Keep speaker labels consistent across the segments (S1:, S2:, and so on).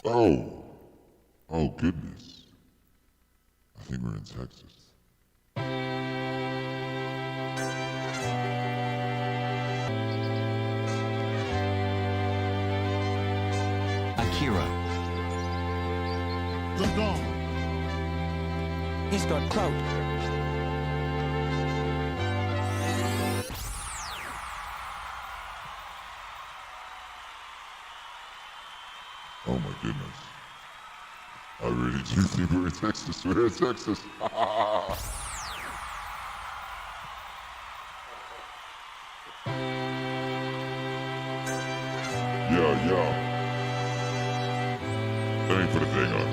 S1: Oh. Oh, goodness. I think we're in Texas.
S2: Akira.
S3: The Dawn.
S2: He's got clout.
S1: Oh my goodness. I really do think we're in Texas. We're in Texas. Yeah. Let me put a thing on.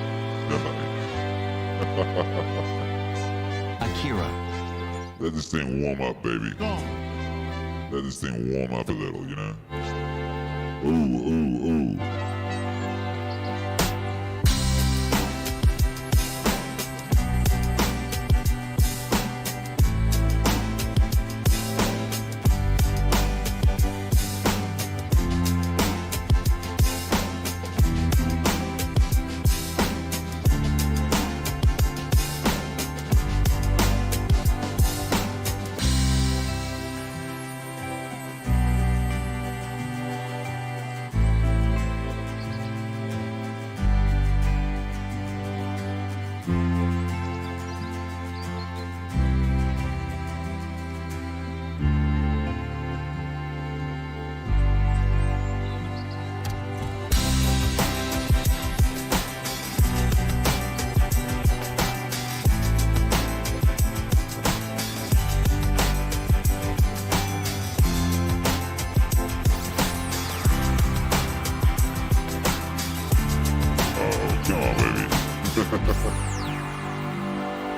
S2: Akira.
S1: Let this thing warm up, baby.
S3: Dawn.
S1: Let this thing warm up a little, you know? Ooh.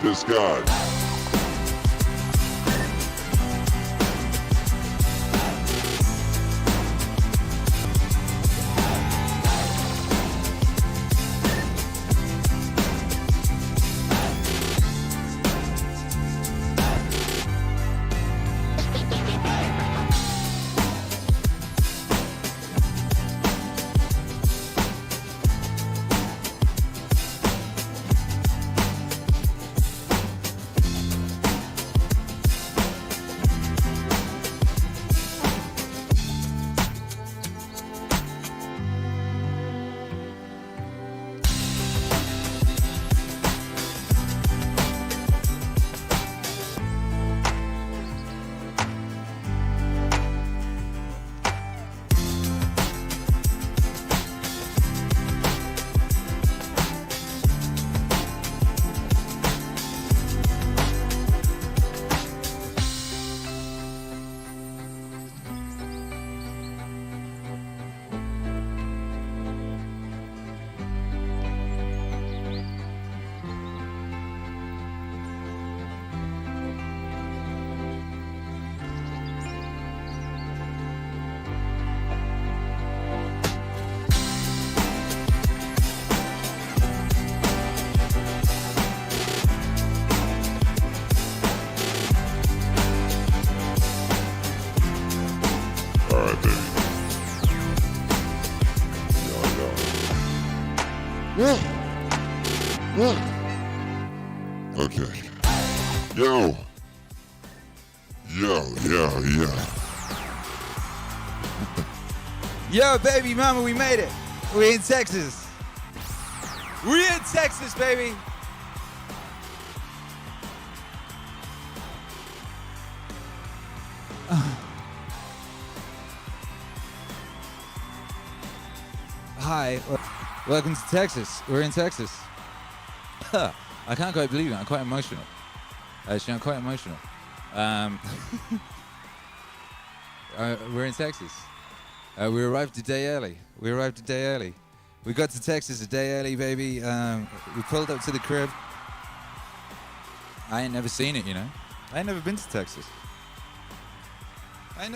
S1: This guy. Okay. Yo.
S4: Yo, baby mama, we made it. We're in Texas. We're in Texas, baby. Hi, welcome to Texas. We're in Texas. I can't quite believe it. I'm quite emotional. Actually, I'm quite emotional. We're in Texas. We arrived a day early. We got to Texas a day early, baby. We pulled up to the crib. I ain't never seen it, you know. I ain't never been to Texas. But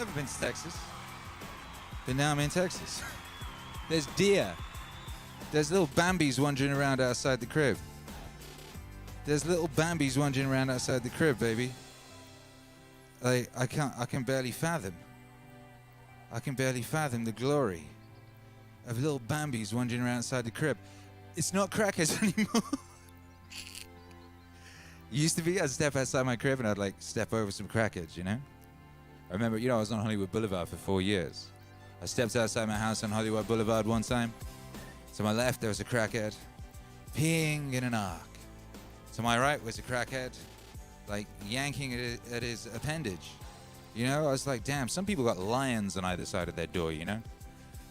S4: now I'm in Texas. There's deer. There's little Bambis wandering around outside the crib. Baby. I can barely fathom the glory of little Bambis wandering around outside the crib. It's not crackheads anymore. It used to be, I'd step outside my crib and I'd like step over some crackheads, you know? I remember, I was on Hollywood Boulevard for 4 years. I stepped outside my house on Hollywood Boulevard one time. To my left, there was a crackhead peeing in an arc. To my right was a crackhead, like yanking at his appendage. You know, I was like, damn, some people got lions on either side of their door, you know?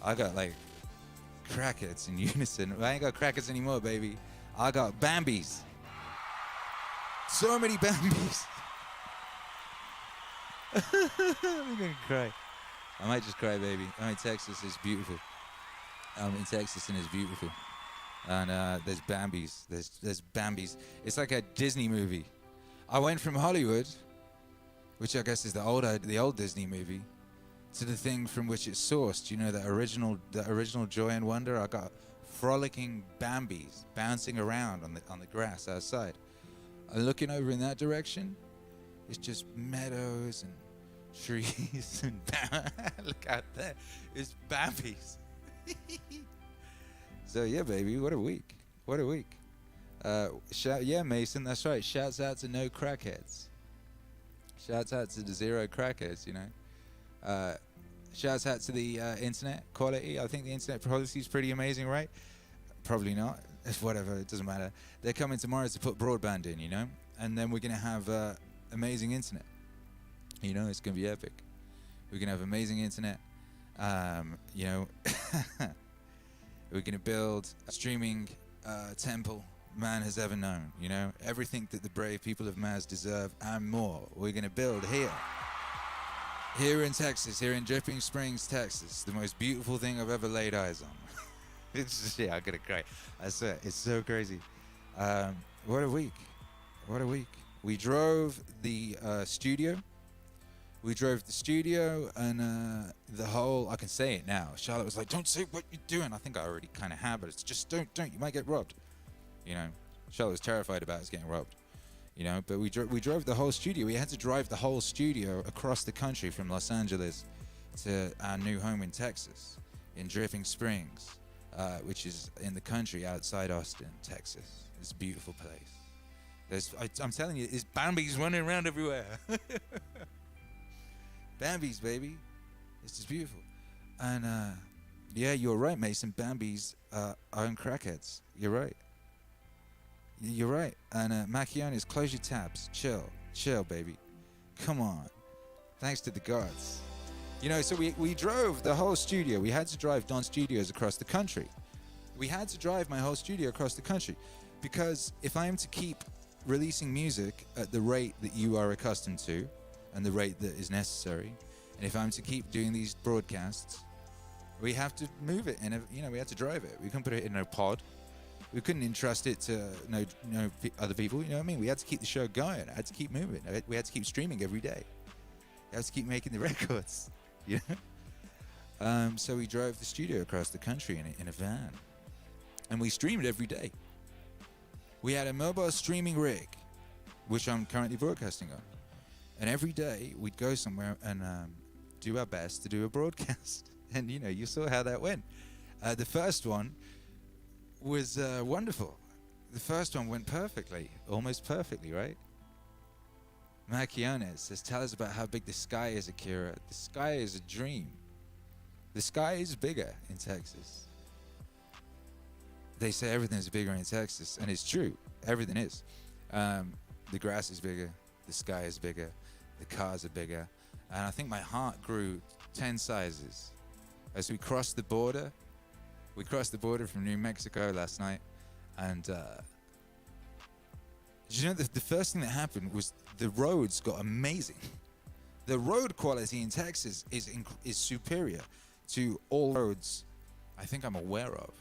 S4: I got like crackheads in unison. I ain't got crackheads anymore, baby. I got Bambis. So many Bambis. I'm gonna cry. I might just cry, baby. I mean, Texas is beautiful. I'm in Texas and it's beautiful. And there's Bambis. There's Bambis. It's like a Disney movie. I went from Hollywood, which I guess is the old Disney movie, to the thing from which it's sourced. You know, the original Joy and Wonder. I got frolicking Bambis bouncing around on the grass outside. And looking over in that direction, it's just meadows and trees and look out there, it's Bambis. So yeah, baby, what a week! What a week! Yeah, Mason, that's right. Shouts out to no crackheads. Shouts out to the zero crackheads. You know. Shouts out to the internet quality. I think the internet quality is pretty amazing, right? Probably not. Whatever, it doesn't matter. They're coming tomorrow to put broadband in, you know, and then we're gonna have amazing internet. You know, it's gonna be epic. We're gonna have amazing internet. You know, we're gonna build a streaming temple man has ever known. You know, everything that the brave people of Maz deserve and more. We're gonna build here in Texas, here in Dripping Springs, Texas, the most beautiful thing I've ever laid eyes on. It's just, yeah, I'm gonna cry. I swear, it's so crazy. What a week! What a week! We drove the studio. We drove the studio and the whole. I can say it now. Charlotte was like, "Don't say what you're doing." I think I already kind of have, but it's just don't. You might get robbed. You know, Charlotte was terrified about us getting robbed. You know, but we drove the whole studio. We had to drive the whole studio across the country from Los Angeles to our new home in Texas, in Dripping Springs. Which is in the country outside Austin, Texas. It's a beautiful place. I'm telling you, there's Bambis running around everywhere. Bambis, baby. It's just beautiful. And yeah, you're right, Mason. Bambis own crackheads. You're right. You're right. And Macchianis, close your tabs. Chill, baby. Come on. Thanks to the gods. You know, so we drove the whole studio. We had to drive Don Studios across the country. We had to drive my whole studio across the country because if I am to keep releasing music at the rate that you are accustomed to and the rate that is necessary, and if I'm to keep doing these broadcasts, we have to move it and we had to drive it. We couldn't put it in a pod. We couldn't entrust it to no other people. You know what I mean? We had to keep the show going. I had to keep moving. We had to keep streaming every day. We had to keep making the records. You know? So we drove the studio across the country in a van. And we streamed every day. We had a mobile streaming rig, which I'm currently broadcasting on. And every day we'd go somewhere and do our best to do a broadcast. And, you know, you saw how that went. The first one was wonderful. The first one went perfectly, almost perfectly, right? Macchianes says, tell us about how big the sky is, Akira. The sky is a dream. The sky is bigger in Texas. They say everything's bigger in Texas, and it's true. Everything is. The grass is bigger. The sky is bigger. The cars are bigger. And I think my heart grew 10 sizes. As we crossed the border, from New Mexico last night, and you know, the first thing that happened was the roads got amazing. The road quality in Texas is superior to all roads I think I'm aware of.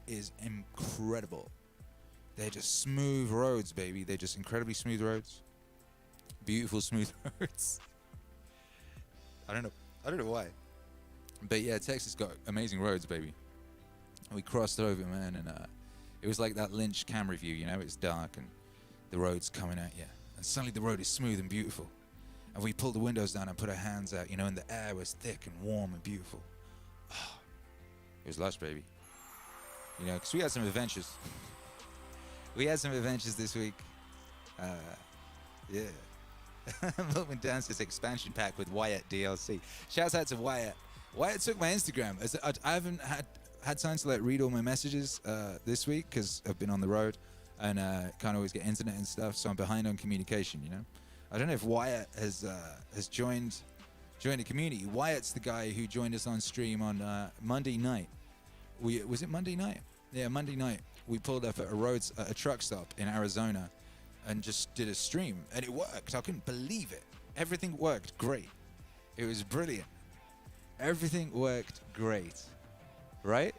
S4: Is incredible. They're just smooth roads, baby. They're just incredibly smooth roads. Beautiful smooth roads. I don't know why. But yeah, Texas got amazing roads, baby. And we crossed over, man, and it was like that Lynch camera view, you know, it's dark and the road's coming at you. And suddenly the road is smooth and beautiful. And we pulled the windows down and put our hands out, you know, and the air was thick and warm and beautiful. Oh, It was lush, baby. You know, because we had some adventures. We had some adventures this week. Yeah. Milkman Dance's expansion pack with Wyatt DLC. Shouts out to Wyatt. Wyatt took my Instagram. I haven't had time to like read all my messages this week because I've been on the road and can't always get internet and stuff, so I'm behind on communication. You know, I don't know if Wyatt has joined the community. Wyatt's the guy who joined us on stream on Monday night. Was it Monday night? Yeah, Monday night. We pulled up at a truck stop in Arizona and just did a stream, and it worked. I couldn't believe it. Everything worked great. It was brilliant. Everything worked great, right?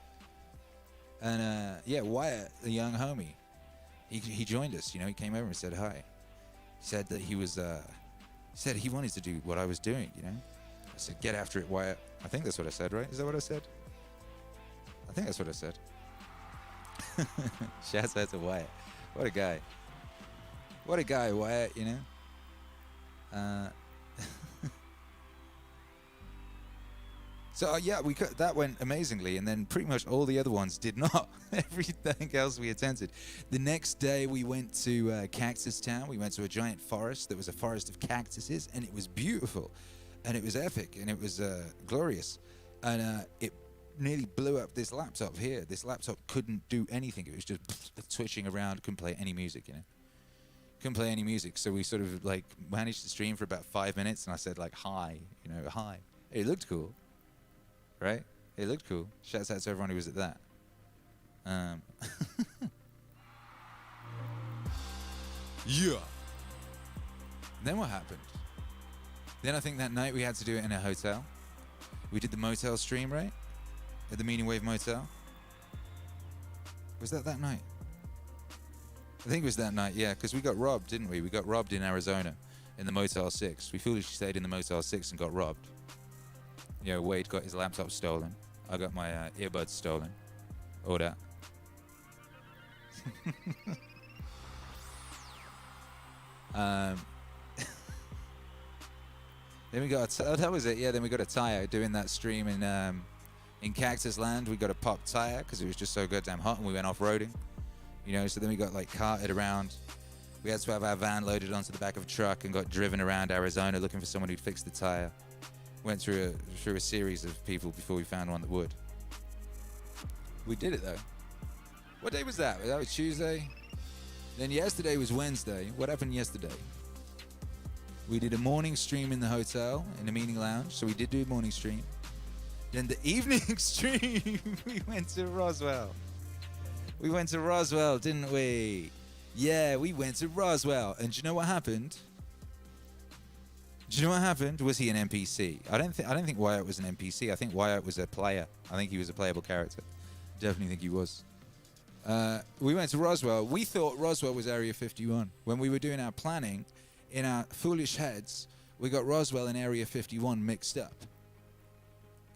S4: And yeah, Wyatt, the young homie, he joined us. You know, he came over and said hi. He said that he said he wanted to do what I was doing. You know, I said, get after it, Wyatt. I think that's what I said, right? Is that what I said? I think that's what I said. Shouts out to Wyatt. What a guy. What a guy, Wyatt, you know? So, yeah, that went amazingly, and then pretty much all the other ones did not. Everything else we attempted. The next day, we went to Cactus Town. We went to a giant forest that was a forest of cactuses, and it was beautiful, and it was epic, and it was glorious. And it nearly blew up this laptop here. This laptop couldn't do anything. It was just twitching around, couldn't play any music, you know? Couldn't play any music, so we sort of like managed to stream for about 5 minutes, and I said like hi, you know, hi. It looked cool, right? It looked cool. Shouts out to everyone who was at that. Yeah. Then what happened? Then I think that night we had to do it in a hotel. We did the motel stream, right? At the Meaningwave motel. Was that night? I think it was that night, yeah, because we got robbed, didn't we? We got robbed in Arizona in the Motel 6. We foolishly stayed in the Motel 6 and got robbed. You know, Wade got his laptop stolen. I got my earbuds stolen. All that. Then we got that was it. Yeah, then we got a tire doing that stream in Cactus Land. We got a pop tire because it was just so goddamn hot, and we went off-roading. You know, so then we got like carted around. We had to have our van loaded onto the back of a truck and got driven around Arizona looking for someone who'd fix the tire. Went through a series of people before we found one that would. We did it though. What day was that? That was Tuesday. Then yesterday was Wednesday. What happened yesterday? We did a morning stream in the hotel in the Meaning Lounge. So we did do a morning stream. Then the evening stream, we went to Roswell. We went to Roswell, didn't we? Yeah, we went to Roswell. And do you know what happened? Do you know what happened? Was he an NPC? I don't think Wyatt was an NPC. I think Wyatt was a player. I think he was a playable character. Definitely think he was. We went to Roswell. We thought Roswell was Area 51. When we were doing our planning, in our foolish heads, we got Roswell and Area 51 mixed up.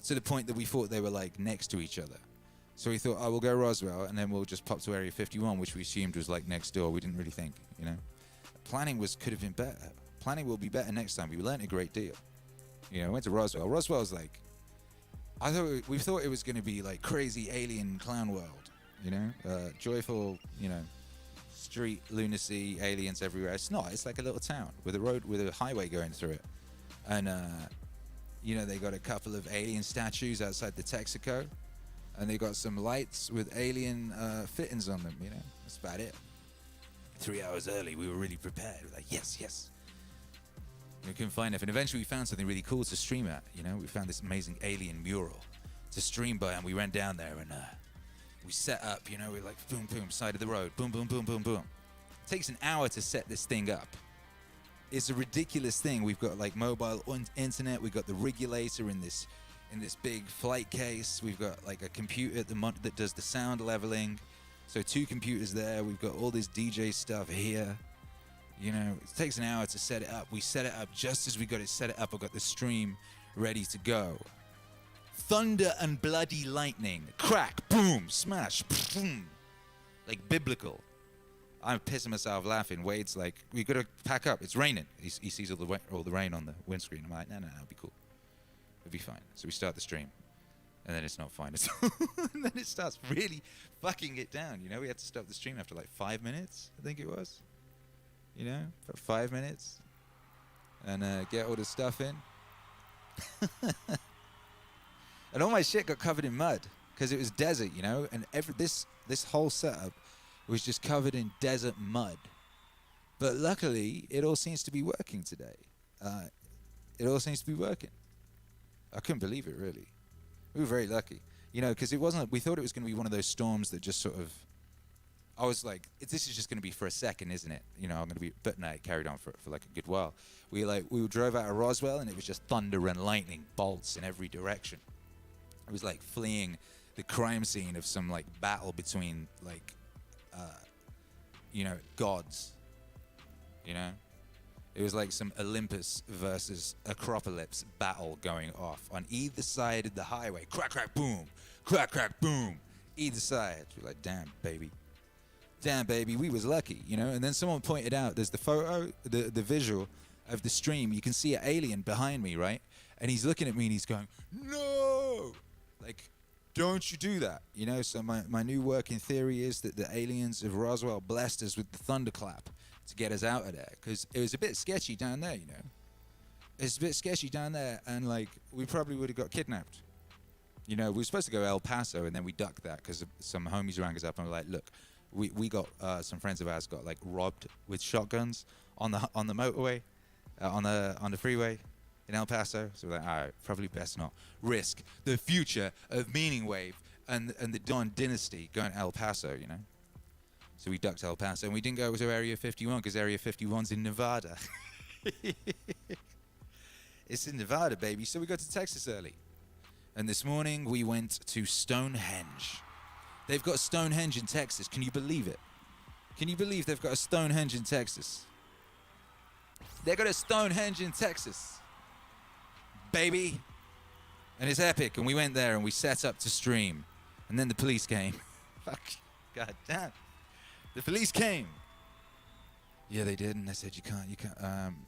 S4: To the point that we thought they were like next to each other. So we thought, oh, we'll go Roswell, and then we'll just pop to Area 51, which we assumed was like next door. We didn't really think, you know. Planning could have been better. Planning will be better next time. We learned a great deal. You know, went to Roswell. Roswell's like, we thought it was going to be like crazy alien clown world, you know, joyful, you know, street lunacy, aliens everywhere. It's not. It's like a little town with a highway going through it, and you know, they got a couple of alien statues outside the Texaco. And they got some lights with alien fittings on them, you know. That's about it. 3 hours early, we were really prepared. We're like, yes. We couldn't find enough. And eventually we found something really cool to stream at, you know. We found this amazing alien mural to stream by, and we ran down there and we set up, you know. We're like, boom, boom, side of the road. Boom, boom, boom, boom, boom. It takes an hour to set this thing up. It's a ridiculous thing. We've got like mobile internet. We've got the regulator in this big flight case. We've got like a computer that does the sound leveling. So 2 computers there. We've got all this DJ stuff here. You know, it takes an hour to set it up. We set it up just as we got it set up. I got the stream ready to go. Thunder and bloody lightning. Crack, boom, smash, boom. Like biblical. I'm pissing myself laughing. Wade's like, we got to pack up. It's raining. He sees all the rain on the windscreen. I'm like, no, it'll be cool. It'll be fine. So we start the stream. And then it's not fine at all. And then it starts really fucking it down, you know? We had to stop the stream after like 5 minutes, I think it was. You know, for 5 minutes. And get all the stuff in. And all my shit got covered in mud because it was desert, you know? And this whole setup was just covered in desert mud. But luckily, it all seems to be working today. It all seems to be working. I couldn't believe it, really. We were very lucky, you know, because it wasn't. We thought it was going to be one of those storms that just sort of. I was like, this is just going to be for a second, isn't it? You know, I'm going to be. But no, it carried on for like a good while. We drove out of Roswell, and it was just thunder and lightning bolts in every direction. It was like fleeing the crime scene of some like battle between like, you know, gods. You know. It was like some Olympus versus Acropolis battle going off on either side of the highway. Crack, crack, boom. Crack, crack, boom. Either side. We're like, damn, baby. Damn, baby, we was lucky, you know? And then someone pointed out, there's the photo, the visual of the stream. You can see an alien behind me, right? And he's looking at me and he's going, no! Like, don't you do that, you know? So my new working theory is that the aliens of Roswell blessed us with the thunderclap to get us out of there, because it was a bit sketchy down there, you know. It's a bit sketchy down there, and like we probably would have got kidnapped. You know, we were supposed to go El Paso, and then we ducked that because some homies rang us up and were like, "Look, we got some friends of ours got like robbed with shotguns on the motorway, on the freeway in El Paso." So we're like, "All right, probably best not risk the future of Meaningwave and the Don Dynasty going to El Paso, you know." So we ducked El Paso, and we didn't go to Area 51 because Area 51's in Nevada. It's in Nevada, baby. So we got to Texas early. And this morning we went to Stonehenge. They've got Stonehenge in Texas. Can you believe it? Can you believe they've got a Stonehenge in Texas? They got a Stonehenge in Texas, baby. And it's epic. And we went there and we set up to stream. And then the police came. Fuck. God damn. The police came. Yeah, they did, and they said you can't.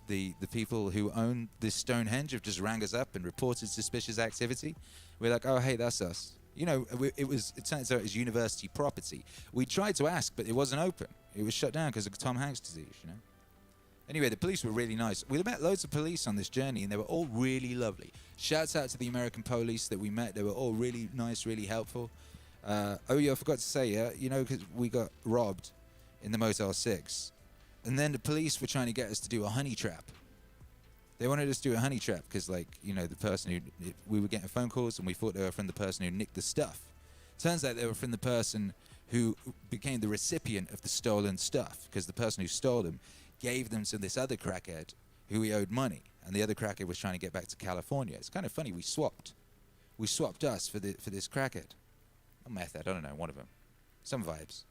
S4: The people who own this Stonehenge have just rang us up and reported suspicious activity. We're like, oh hey, that's us. You know, it turns out it was university property. We tried to ask, but it wasn't open. It was shut down because of Tom Hanks' disease. You know. Anyway, the police were really nice. We met loads of police on this journey, and they were all really lovely. Shouts out to the American police that we met. They were all really nice, really helpful. Oh yeah, I forgot to say, you know, because we got robbed in the Motel 6. And then the police were trying to get us to do a honey trap. They wanted us to do a honey trap because, like, you know, the person who... We were getting phone calls and we thought they were from the person who nicked the stuff. Turns out they were from the person who became the recipient of the stolen stuff, because the person who stole them gave them to this other crackhead who he owed money. And the other crackhead was trying to get back to California. It's kind of funny. We swapped. We swapped us for this crackhead. Or method, I don't know, one of them. Some vibes.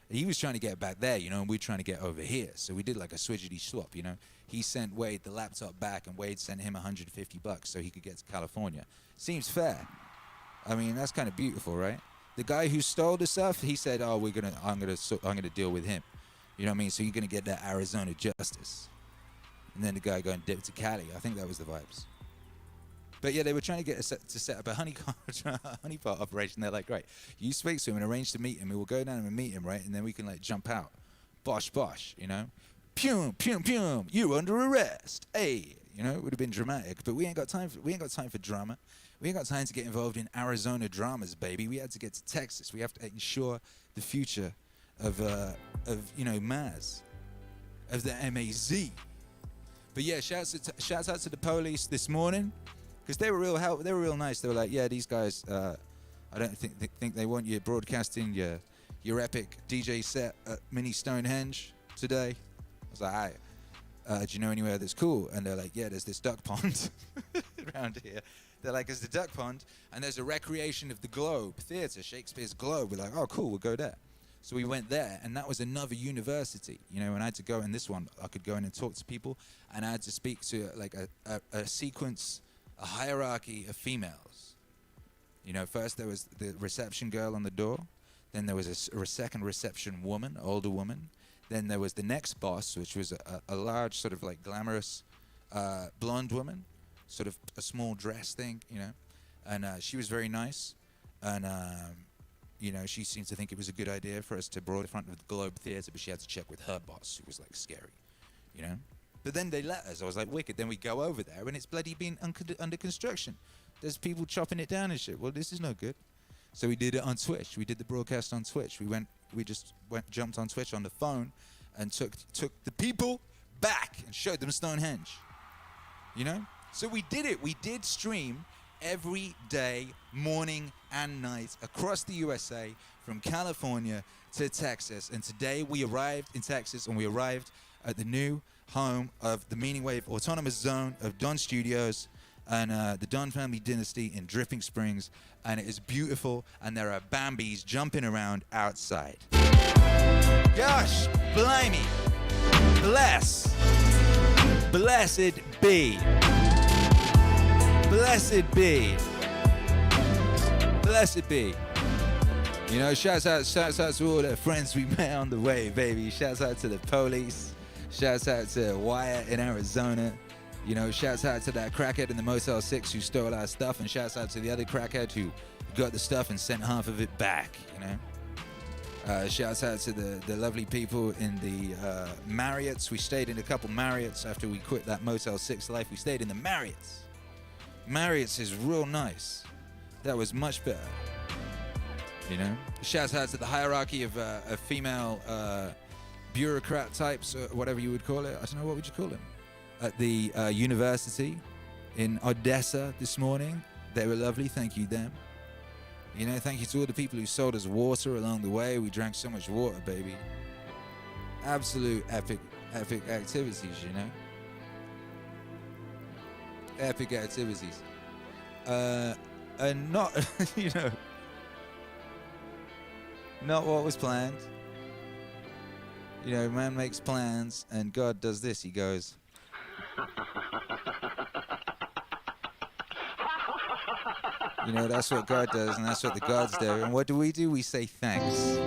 S4: He was trying to get back there, you know, and we're trying to get over here. So we did like a swidgety swap, you know. He sent Wade the laptop back, and Wade sent him $150 so he could get to California. Seems fair. I mean, that's kind of beautiful, right? The guy who stole the stuff, he said, "Oh, I'm gonna deal with him." You know what I mean? So you're gonna get that Arizona justice. And then the guy going dip to Cali. I think that was the vibes. But yeah, they were trying to get us to set up a honeypot operation. They're like, great, you speak to him and arrange to meet him. We will go down and meet him, right? And then we can like jump out. Bosh, bosh, you know? Pum, pum, pum, you're under arrest. Hey, you know, it would have been dramatic, but we ain't got time for drama. We ain't got time to get involved in Arizona dramas, baby. We had to get to Texas. We have to ensure the future of you know, Maz, of the MAZ. But yeah, shouts out to the police this morning. Because they were real nice. They were like, yeah, these guys, I don't think they want you broadcasting your epic DJ set at Mini Stonehenge today. I was like, do you know anywhere that's cool? And they're like, yeah, there's this duck pond around here. They're like, there's the duck pond, and there's a recreation of the Globe Theatre, Shakespeare's Globe. We're like, oh, cool, we'll go there. So we went there, and that was another university, you know, and I had to go in this one. I could go in and talk to people, and I had to speak to like a sequence, a hierarchy of females. You know, first there was the reception girl on the door. Then there was a second reception woman, older woman. Then there was the next boss, which was a large sort of like glamorous blonde woman, sort of a small dress thing, you know. And she was very nice. And, you know, she seemed to think it was a good idea for us to broad in front of the Globe Theatre, but she had to check with her boss, who was, like, scary, you know? But then they let us. I was like, wicked. Then we go over there, and it's bloody been under construction. There's people chopping it down and shit. Well, this is no good. So we did it on Twitch. We did the broadcast on Twitch. Jumped on Twitch on the phone and took the people back and showed them Stonehenge. You know? So we did it. We did stream every day, morning and night, across the USA, from California to Texas. And today we arrived in Texas, and we arrived at the new home of the Meaningwave Autonomous Zone of Don Studios and the Don family dynasty in Dripping Springs. And it is beautiful, and there are Bambis jumping around outside. Gosh, blimey. Blessed be. Blessed be. Blessed be. You know, shouts out to all the friends we met on the way, baby. Shouts out to the police. Shouts out to Wyatt in Arizona. You know, shouts out to that crackhead in the Motel 6 who stole our stuff, and shouts out to the other crackhead who got the stuff and sent half of it back, you know. Shouts out to the lovely people in the Marriotts. We stayed in a couple Marriotts after we quit that Motel 6 life. We stayed in the Marriotts. Marriotts is real nice. That was much better, you know. Shouts out to the hierarchy of female bureaucrat types, or whatever you would call it. I don't know, what would you call them? At the university in Odessa this morning. They were lovely. Thank you, them. You know, thank you to all the people who sold us water along the way. We drank so much water, baby. Absolute epic activities, you know. Epic activities. And not, you know, not what was planned. You know, man makes plans and God does this. He goes, you know, that's what God does, and that's what the gods do. And what do? We say thanks.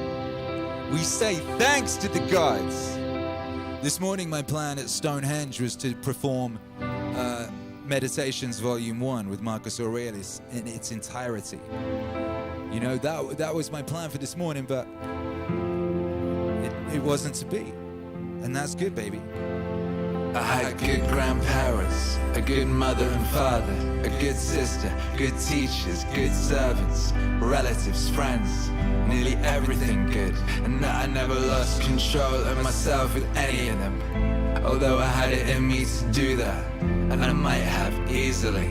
S4: We say thanks to the gods. This morning, my plan at Stonehenge was to perform Meditations Volume 1 with Marcus Aurelius in its entirety. You know, that was my plan for this morning, but it wasn't to be. And that's good, baby. I had good grandparents, a good mother and father, a good sister, good teachers, good servants, relatives, friends, nearly everything good. And I never lost control of myself with any of them, although I had it in me to do that, and I might have easily.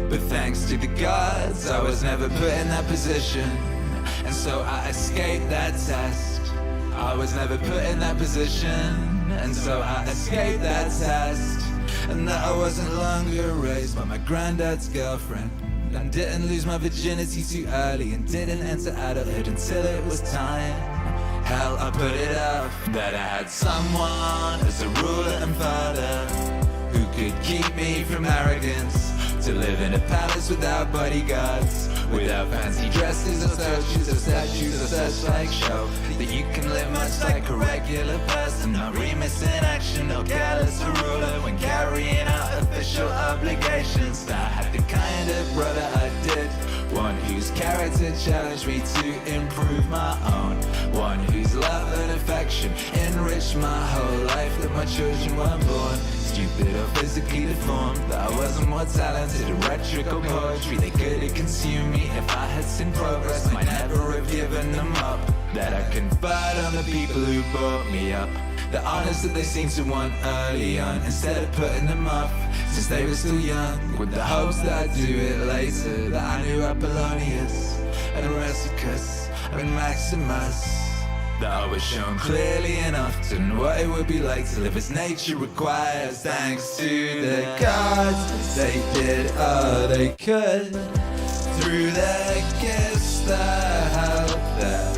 S4: But thanks to the gods, I was never put in that position, and so I escaped that test. I was never put in that position, and so I escaped that test. And that I wasn't longer raised by my granddad's girlfriend, and didn't lose my virginity too early, and didn't enter adulthood until it was time. Hell, I put it up that I had someone as a ruler and father who could keep me from arrogance, to live in a palace without bodyguards, without fancy dresses or statues or such like show, that you can live much like a regular person, not remiss in action or careless a ruler when carrying out official obligations. I had the kind of brother I did, one whose character challenged me to improve my own, one whose love and affection enriched my whole life, that my children weren't born stupid or physically deformed, that I wasn't more talented in rhetoric or poetry. They could have consumed me if I had seen progress, might never have given them up, that I conferred on the people who brought me up, the honors that they seemed to want early on, instead of putting them off since they were still young, with the hopes that I'd do it later, that I knew Apollonius and Rusticus and Maximus, that I was shown clearly and often what it would be like to live as nature requires. Thanks to the gods, they did all they could through their gifts, their help, their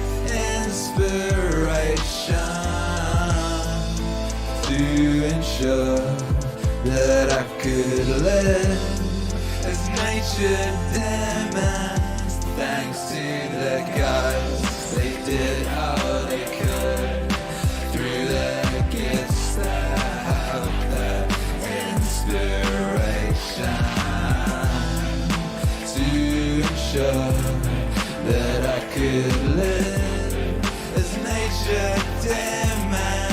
S4: inspiration, to ensure that I could live as nature demands. Thanks to the gods, they did all they could through their gifts, their help, their inspiration, ensure that I could live as nature demands.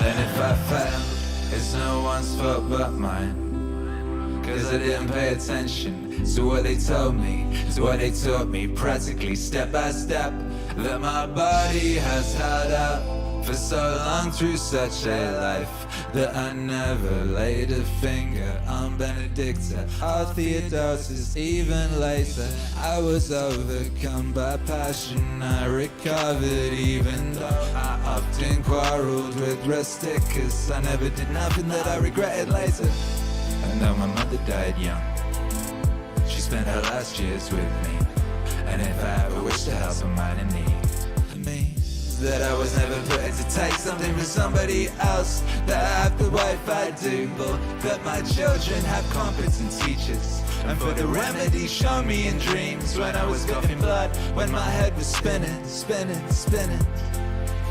S4: And if I fail, it's no one's fault but mine. 'Cause I didn't pay attention to what they told me, to what they taught me, practically step by step, that my body has held out for so long through such a life, that I never laid a finger on Benedicta or Theodosius. Even later, I was overcome by passion. I recovered, even though I often quarreled with Rusticus. I never did nothing that I regretted later. And though my mother died young, she spent her last years with me. And if I ever wish to help somebody in need, it means that I was never put to take something from somebody else, that I have the wife I do, but that my children have competent teachers. And for the remedy shown me in dreams, when I was coughing blood, when my head was spinning, spinning, spinning.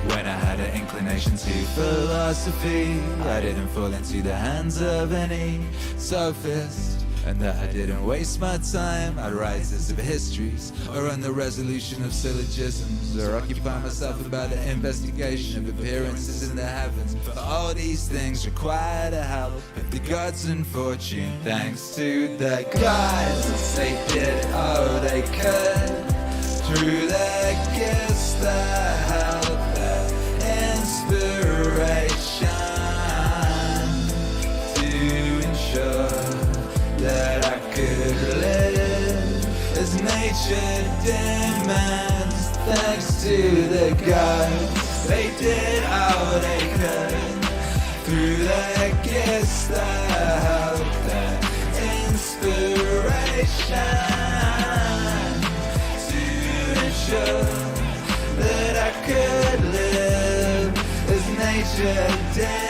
S4: When I had an inclination to philosophy, I didn't fall into the hands of any sophist. And that I didn't waste my time at writers of histories, or on the resolution of syllogisms, or occupy myself about the investigation of appearances in the heavens. For all these things require the help of the gods and fortune. Thanks to the gods, they did all they could through their gifts, the help, the inspiration, to ensure that I could live as nature demands. Thanks to the gods, they did all they could through their gifts, the help, the inspiration, to ensure that I could live as nature demands.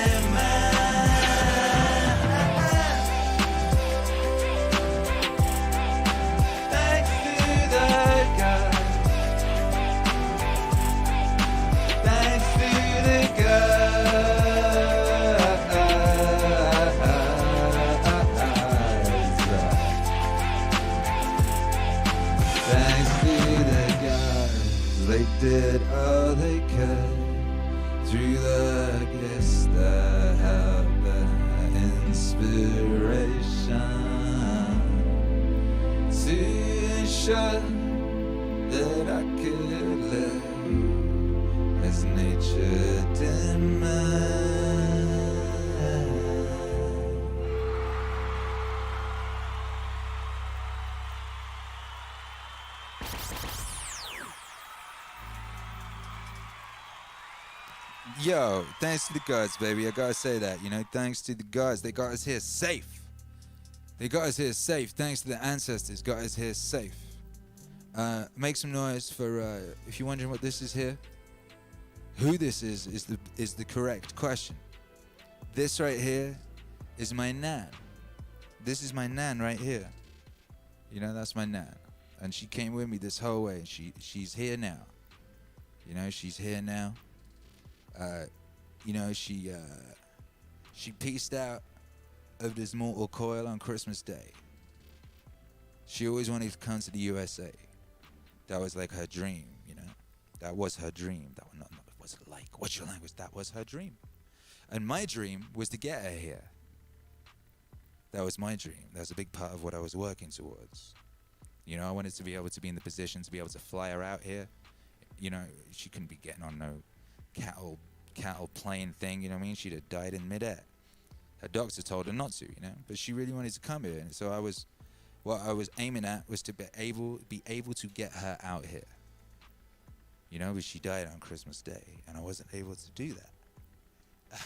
S4: Did all they could through the gifts, the help, the inspiration, to ensure that I could live as nature demands. Yo, thanks to the gods, baby. I gotta say that, you know, thanks to the gods. They got us here safe. They got us here safe. Thanks to the ancestors, got us here safe. Make some noise for, if you're wondering what this is here, who this is the correct question. This right here is my nan. This is my nan right here. You know, that's my nan. And she came with me this whole way. She's here now. You know, she's here now. You know, she pieced out of this mortal coil on Christmas Day. She always wanted to come to the USA. That was like her dream, you know. That was her dream. That was not what's it like? What's your language? That was her dream. And my dream was to get her here. That was my dream. That was a big part of what I was working towards. You know, I wanted to be able to be in the position to be able to fly her out here. You know, she couldn't be getting on no cattle plane thing, you know what I mean? She'd have died in midair. Her doctor told her not to, you know, but she really wanted to come here. And so what I was aiming at was to be able to get her out here. You know, but she died on Christmas Day, and I wasn't able to do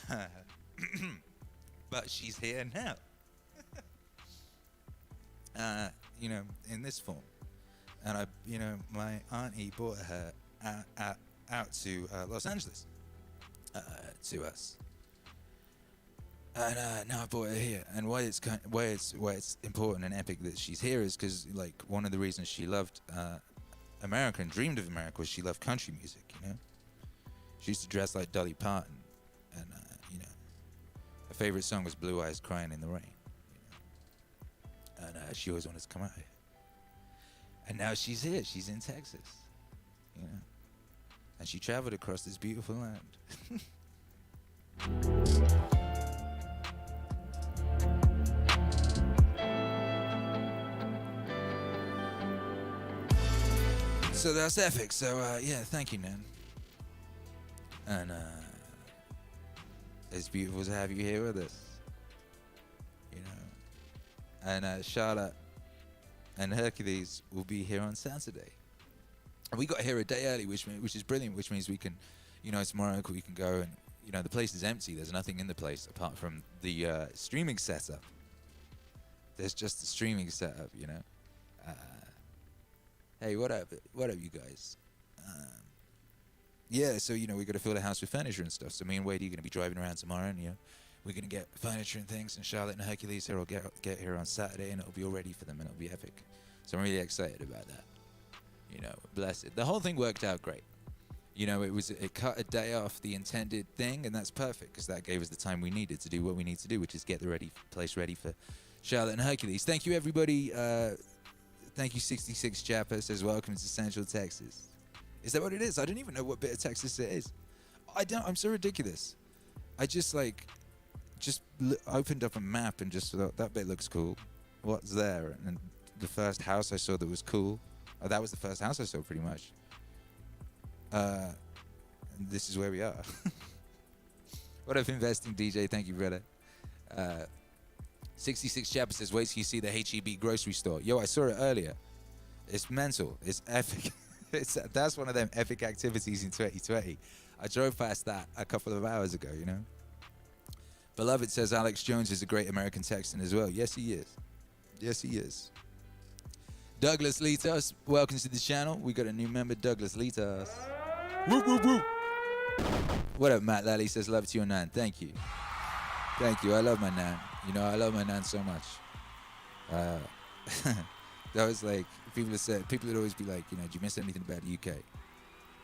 S4: that. But she's here now. You know, in this form. And my auntie brought her out to Los Angeles to us, and now I brought her here. And why it's important and epic that she's here is because, like, one of the reasons she loved America and dreamed of America was she loved country music. You know, she used to dress like Dolly Parton, and you know, her favorite song was "Blue Eyes Crying in the Rain." You know? And she always wanted to come out here. And now she's here. She's in Texas. You know. And she traveled across this beautiful land. So that's epic. So yeah, thank you, Nan. And it's beautiful to have you here with us. You know. And Charlotte and Hercules will be here on Saturday. And we got here a day early, which is brilliant, which means we can, you know, tomorrow we can go and, you know, the place is empty. There's nothing in the place apart from the streaming setup. There's just the streaming setup, you know. Hey, what up, you guys? Yeah, so, you know, we got to fill the house with furniture and stuff. So me and Wade are going to be driving around tomorrow, and, you know, we're going to get furniture and things, and Charlotte and Hercules here will get here on Saturday, and it'll be all ready for them, and it'll be epic. So I'm really excited about that. You know, blessed. The whole thing worked out great. You know, it cut a day off the intended thing, and that's perfect, because that gave us the time we needed to do what we need to do, which is get the place ready for Charlotte and Hercules. Thank you, everybody. Thank you, 66 Jappa says, welcome to Central Texas. Is that what it is? I don't even know what bit of Texas it is. I'm so ridiculous. I just opened up a map and just thought, that bit looks cool. What's there? And the first house I saw that was cool, that was the first house I saw pretty much. And this is where we are. What up, investing DJ? Thank you, brother. 66 Chapter says, wait till you see the HEB grocery store. Yo, I saw it earlier. It's mental. It's epic. That's one of them epic activities in 2020. I drove past that a couple of hours ago, you know. Beloved says, Alex Jones is a great American Texan as well. Yes, he is. Yes, he is. Douglas Litas, welcome to the channel. We got a new member, Douglas Litas. Woo, woo, woo. What up, Matt Lally says, love to your Nan. Thank you. Thank you. I love my Nan. You know, I love my Nan so much. That was like, people would always be like, you know, do you miss anything about the UK?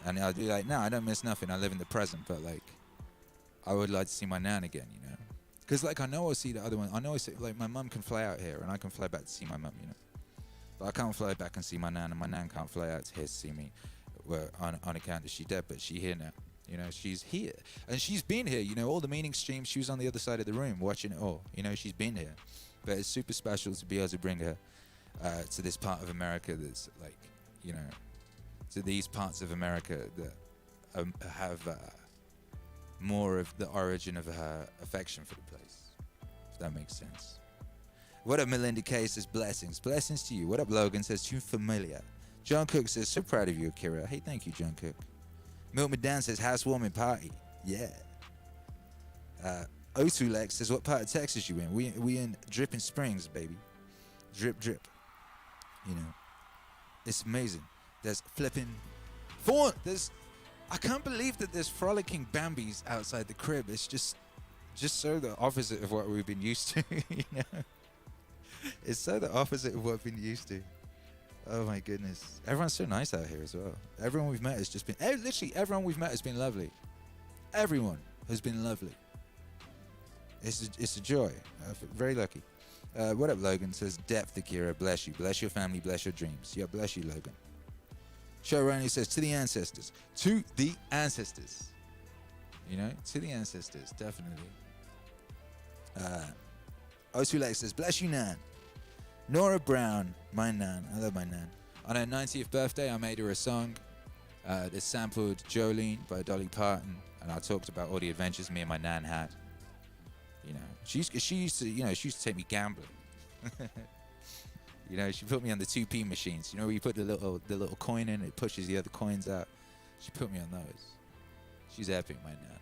S4: And I'd be like, no, I don't miss nothing. I live in the present, but like, I would like to see my Nan again, you know? Because like, I know I'll see the other one. I know like, my mum can fly out here, and I can fly back to see my mum, you know? But I can't fly back and see my Nan, and my Nan can't fly out to here to see me, well, on account that she's dead, but she's here now. You know, she's here. And she's been here, you know, all the meaning streams, she was on the other side of the room watching it all. You know, she's been here. But it's super special to be able to bring her to this part of America that's like, you know, to these parts of America that have more of the origin of her affection for the place, if that makes sense. What up, Melinda K says, blessings. Blessings to you. What up, Logan says, too familiar. John Cook says, so proud of you, Akira. Hey, thank you, John Cook. Milton Dan says, housewarming party. Yeah. Otulex says, what part of Texas you in? We in Dripping Springs, baby. Drip, drip. You know, it's amazing. There's flipping fawn. I can't believe that there's frolicking Bambis outside the crib. It's just so the opposite of what we've been used to, you know? It's so the opposite of what we've been used to. Oh my goodness. Everyone's so nice out here as well. Everyone we've met has just been, literally everyone we've met has been lovely. Everyone has been lovely. It's a joy. Very lucky. What up, Logan? Says, depth, Akira. Bless you. Bless your family. Bless your dreams. Yeah, bless you, Logan. Showrunner says, to the ancestors. To the ancestors. You know, to the ancestors, definitely. Osulex says, bless you, Nan. Nora Brown, my Nan. I love my Nan. On her 90th birthday, I made her a song that sampled Jolene by Dolly Parton, and I talked about all the adventures me and my Nan had. You know, she used to take me gambling. You know, she put me on the 2p machines. You know, where you put the little coin in, it pushes the other coins out. She put me on those. She's epic, my Nan.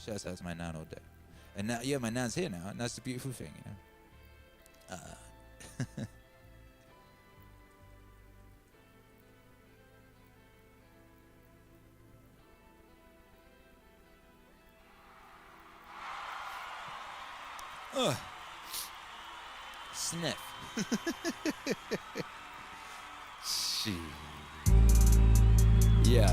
S4: Shouts out to my Nan all day. And now, yeah, my Nan's here now, and that's the beautiful thing, you know. Sniff. Shit. Yeah.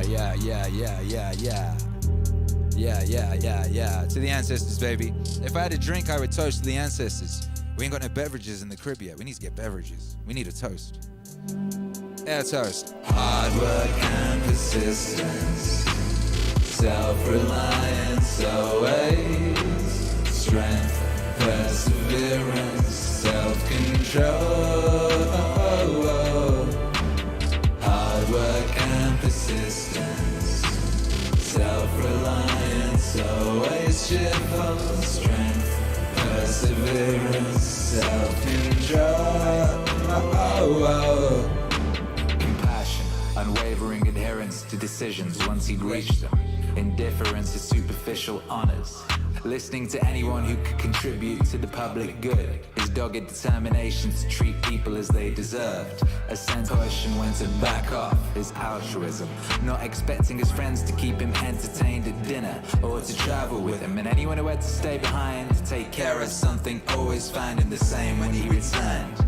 S4: To the ancestors, baby. If I had a drink, I would toast to the ancestors. We ain't got no beverages in the crib yet. We need to get beverages. We need a toast. Yeah, toast. Hard work and persistence, self-reliance always, strength, perseverance, self-control. Hard work and persistence, self-reliance always, cheerful, strength, perseverance, self-control.
S2: Compassion, unwavering adherence to decisions once he'd reached them. Indifference to superficial honors. Listening to anyone who could contribute to the public good. His dogged determination to treat people as they deserved. A sense of caution when to back off. His altruism. Not expecting his friends to keep him entertained at dinner or to travel with him. And anyone who had to stay behind to take care of something, always finding the same when he returned.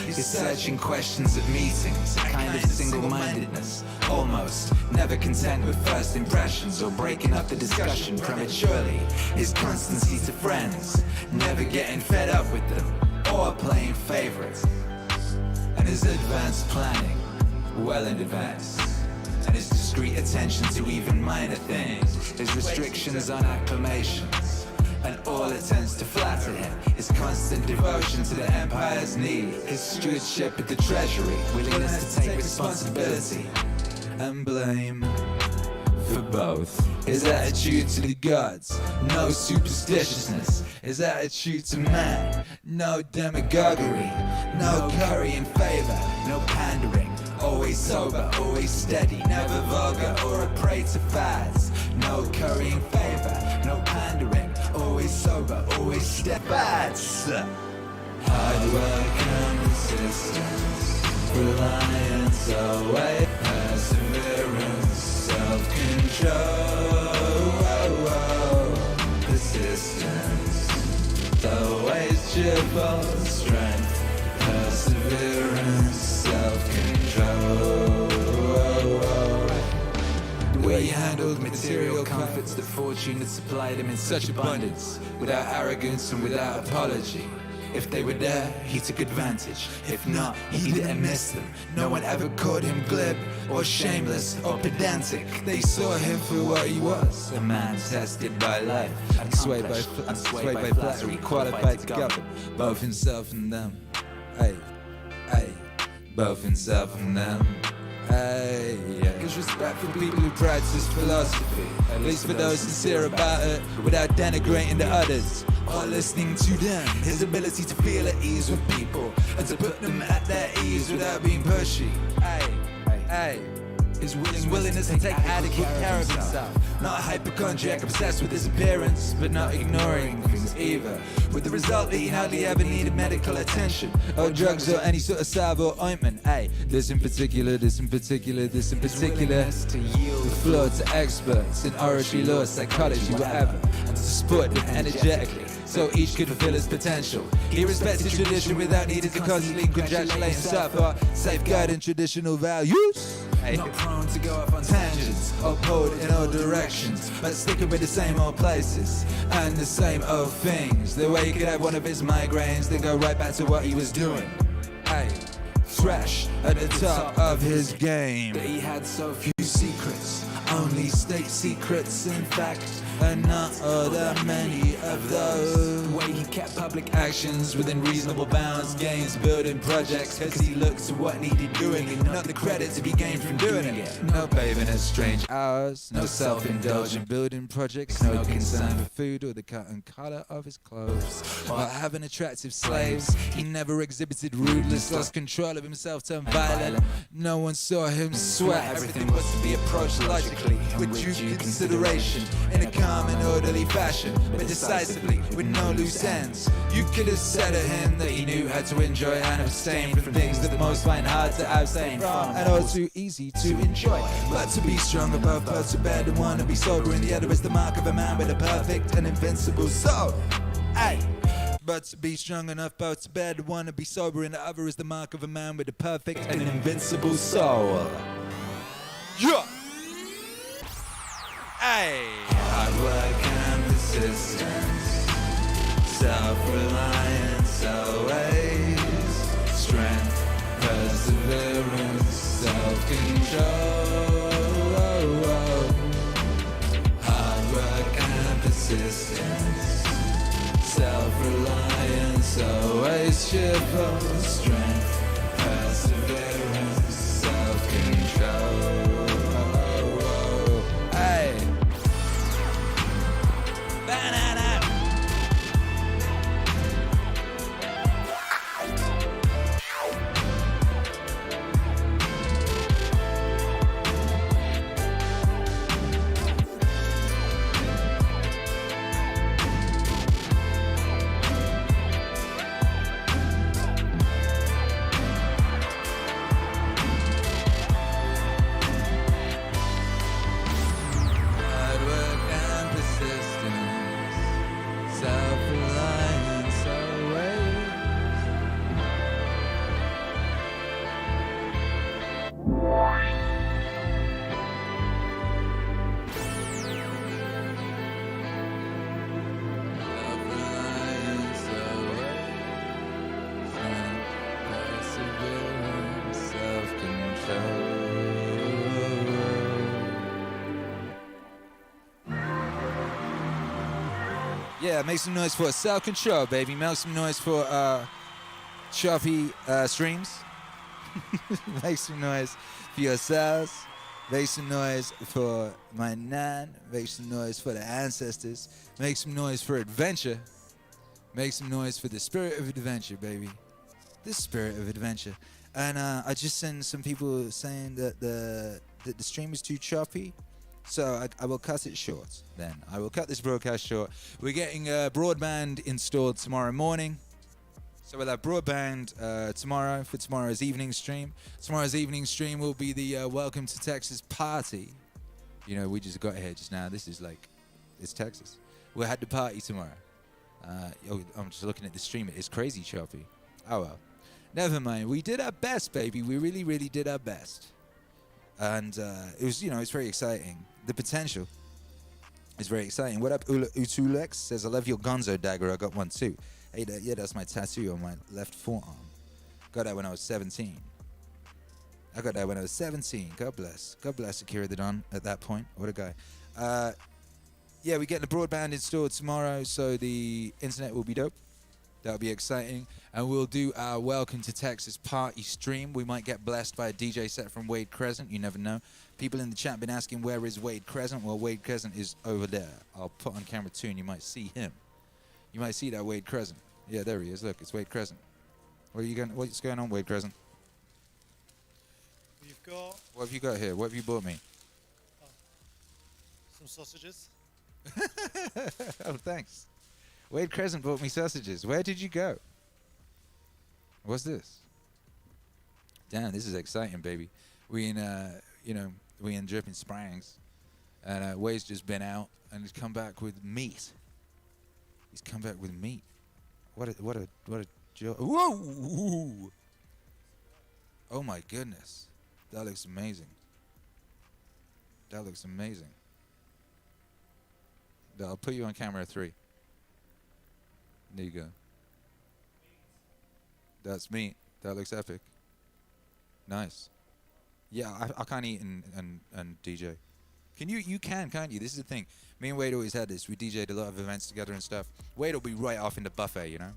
S2: He's searching questions at meetings, a kind of single-mindedness, almost never content with first impressions or breaking up the discussion prematurely. His constancy to friends, never getting fed up with them or playing favorites. And his advanced planning, well in advance. And his discreet attention to even minor things, his restrictions on acclamations. And all attempts to flatter him, his constant devotion to the empire's need, his stewardship at the treasury, willingness to take responsibility and blame for both. His attitude to the gods, no superstitiousness. His attitude to man, no demagoguery, no currying favor, no pandering. Always sober, always steady, never vulgar or a prey to fads. No currying favor, no pandering. Always sober, always steadfast. Hard work and persistence, reliance always, perseverance, self-control. Persistence, always cheerful, strength, perseverance, self-control. The way he handled material comforts that fortune had supplied him in such abundance, without arrogance and without apology. If they were there, he took advantage. If not, he didn't miss them. No one ever called him glib or shameless or pedantic. They saw him for what he was, a man tested by life, swayed by flattery, qualified to govern both himself and them. Both himself and them. His respect for people who practice philosophy, at least for those sincere about it, without denigrating the others or listening to them. His ability to feel at ease with people and to put them at their ease without being pushy. His willingness to take adequate care of himself. Not a hypochondriac obsessed with his appearance, but not ignoring things either. With the result that he hardly ever needed medical attention, or drugs or any sort of salve or ointment. This in particular. To yield the floor to experts in oratory, law, psychology, whatever, and to support them energetically, so each could fulfill his potential. He respected tradition without needing to constantly congratulate himself or safeguarding traditional values. Not prone to go off on tangents or pulled in all directions, but sticking with the same old places and the same old things. The way he could have one of his migraines, then go right back to what he was doing. Fresh at the top of his game. That he had so few secrets, only state secrets, in fact, and not all that many of those. The way he kept public actions within reasonable bounds, gains building projects, cause he looked to what needed doing and not the credit to be gained from doing it. No bathing at strange hours, no self-indulgent building projects, no concern for food or the cut and color of his clothes. While having attractive slaves, he never exhibited rudeness, lost control of himself, turned violent. No one saw him sweat. Everything was to be approached logically, with due consideration, in a calm and orderly fashion, but decisively, with no loose ends. You could have said of him that he knew how to enjoy and abstain from things that most find hard to abstain from, and all too easy to enjoy. But to be strong above both to bed and one to be sober in the other is the mark of a man with a perfect and invincible soul. But to be strong enough both to bear the one and be sober in the other is the mark of a man with a perfect and invincible soul. Yeah! Hard work and persistence, self-reliance Self-reliance, always cheerful, strength, perseverance, self-control. Hey! Banana! Hard work and persistence, self-reliance always. Self-reliance always, perseverance, self-control. Yeah, make some noise for self-control, baby. Make some noise for choppy streams. Make some noise for yourselves. Make some noise for my nan. Make some noise for the ancestors. Make some noise for adventure. Make some noise for the spirit of adventure, baby. The spirit of adventure. And I just sent some people saying that the stream is too choppy. So I will cut it short then. I will cut this broadcast short. We're getting broadband installed tomorrow morning. So we'll have broadband tomorrow for tomorrow's evening stream. Tomorrow's evening stream will be the Welcome to Texas party. You know, we just got here just now. This is like, it's Texas. We'll have the party tomorrow. I'm just looking at the stream. It's crazy choppy. Oh well. Never mind. We did our best, baby. We really, really did our best. And it was, you know, it's very exciting. The potential is very exciting. What up, Utulex? Says, I love your gonzo dagger. I got one too. Hey, yeah, that's my tattoo on my left forearm. Got that when I was 17. I got that when I was 17. God bless. God bless Akira the Don at that point. What a guy. Yeah, we're getting the broadband installed tomorrow, so the internet will be dope. That'll be exciting. And we'll do our Welcome to Texas party stream. We might get blessed by a DJ set from Wade Crescent. You never know. People in the chat been asking, where is Wade Crescent? Well, Wade Crescent is over there. I'll put on camera too, and you might see him. You might see that Wade Crescent. Yeah, there he is. Look, it's Wade Crescent. What's going on, Wade Crescent?
S3: We've got
S4: What have you got here? What have you bought me?
S3: some sausages.
S4: Oh, thanks. Wade Crescent bought me sausages. Where did you go? What's this? Damn, this is exciting, baby. We in Dripping Springs, and Wade's just been out and he's come back with meat. He's come back with meat. What a joke! Whoa! Oh my goodness, that looks amazing. That looks amazing. I'll put you on camera 3. There you go. That's meat. That looks epic. Nice. Yeah, I can't eat and DJ. Can you? You can't you? This is the thing. Me and Wade always had this. We DJ'd a lot of events together and stuff. Wade will be right off in the buffet, you know?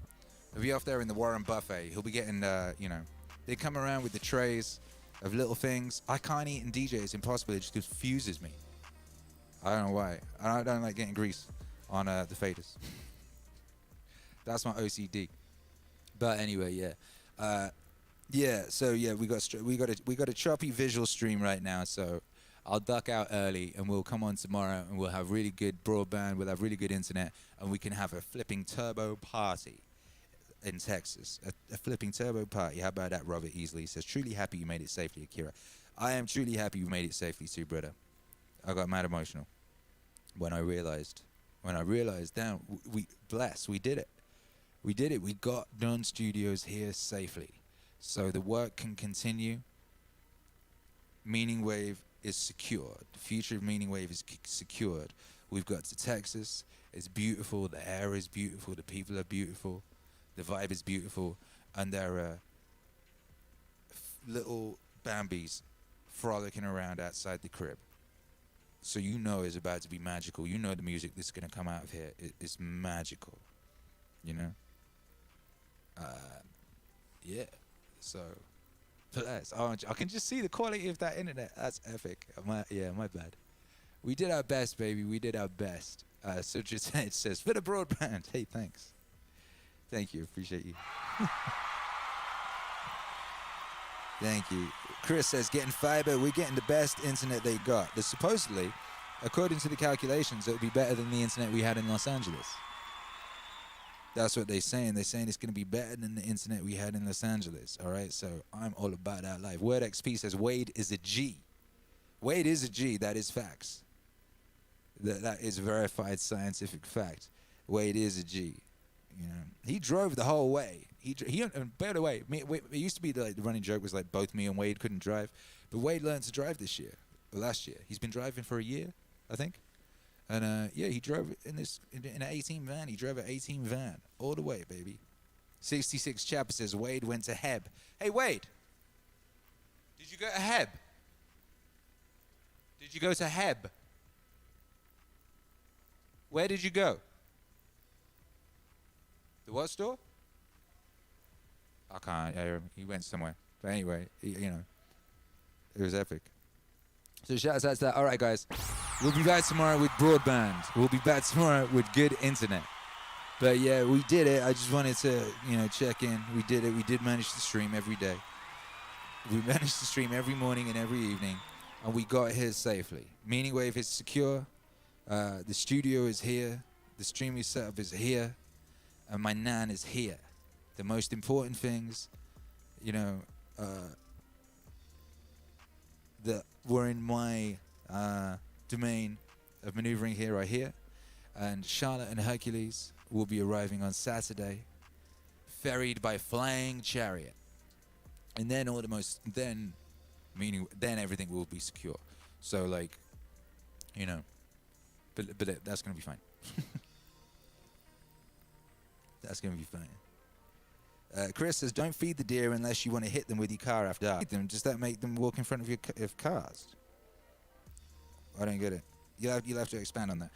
S4: He'll be off there in the Warren buffet. He'll be getting, they come around with the trays of little things. I can't eat and DJ. It's impossible. It just confuses me. I don't know why. I don't like getting grease on the faders. That's my OCD. But anyway, yeah. So we got a choppy visual stream right now, so I'll duck out early and we'll come on tomorrow and we'll have really good broadband, we'll have really good internet, and we can have a flipping turbo party in Texas. A flipping turbo party. How about that, Robert Easley? Says, truly happy you made it safely, Akira. I am truly happy you made it safely too, brother. I got mad emotional when I realized, damn, we did it. We did it. We got Done Studios here safely. So the work can continue. Meaningwave is secured. The future of Meaningwave is secured. We've got to Texas. It's beautiful. The air is beautiful. The people are beautiful. The vibe is beautiful. And there are little Bambis frolicking around outside the crib. So you know it's about to be magical. You know the music that's going to come out of here is magical. You know? Yeah. So, bless. Oh, I can just see the quality of that internet. That's epic. My bad. We did our best, baby. We did our best. So just it says for the broadband. Hey, thanks. Thank you. Appreciate you. Thank you. Chris says, getting fiber. We're getting the best internet they got. Supposedly, according to the calculations, it would be better than the internet we had in Los Angeles. That's what they're saying. They're saying it's going to be better than the internet we had in Los Angeles. All right, so I'm all about that life. Word XP says Wade is a G. Wade is a G. That is facts. That is verified scientific fact. Wade is a G. You know, he drove the whole way. And by the way, it used to be the running joke was like both me and Wade couldn't drive, but Wade learned to drive this year, or last year. He's been driving for a year, I think. And yeah, he drove in an 18 van. He drove an 18 van all the way, baby. 66 Chapper says Wade went to Heb. Hey Wade, did you go to Heb? Did you go to Heb? Where did you go? The what store? I can't. Yeah, he went somewhere. But anyway, you know, it was epic. So shout out to that. All right, guys. We'll be back tomorrow with broadband. We'll be back tomorrow with good internet. But yeah, we did it. I just wanted to, you know, check in. We did it. We did manage to stream every day. We managed to stream every morning and every evening. And we got here safely. Meaningwave is secure. The studio is here. The streaming setup is here. And my nan is here. The most important things, you know, that were in my domain of maneuvering here are here. And Charlotte and Hercules will be arriving on Saturday, ferried by flying chariot. And then then everything will be secure. So like, you know, but that's gonna be fine. That's gonna be fine. Chris says, don't feed the deer unless you want to hit them with your car after dark. Does that make them walk in front of your cars? I don't get it. You'll have to expand on that.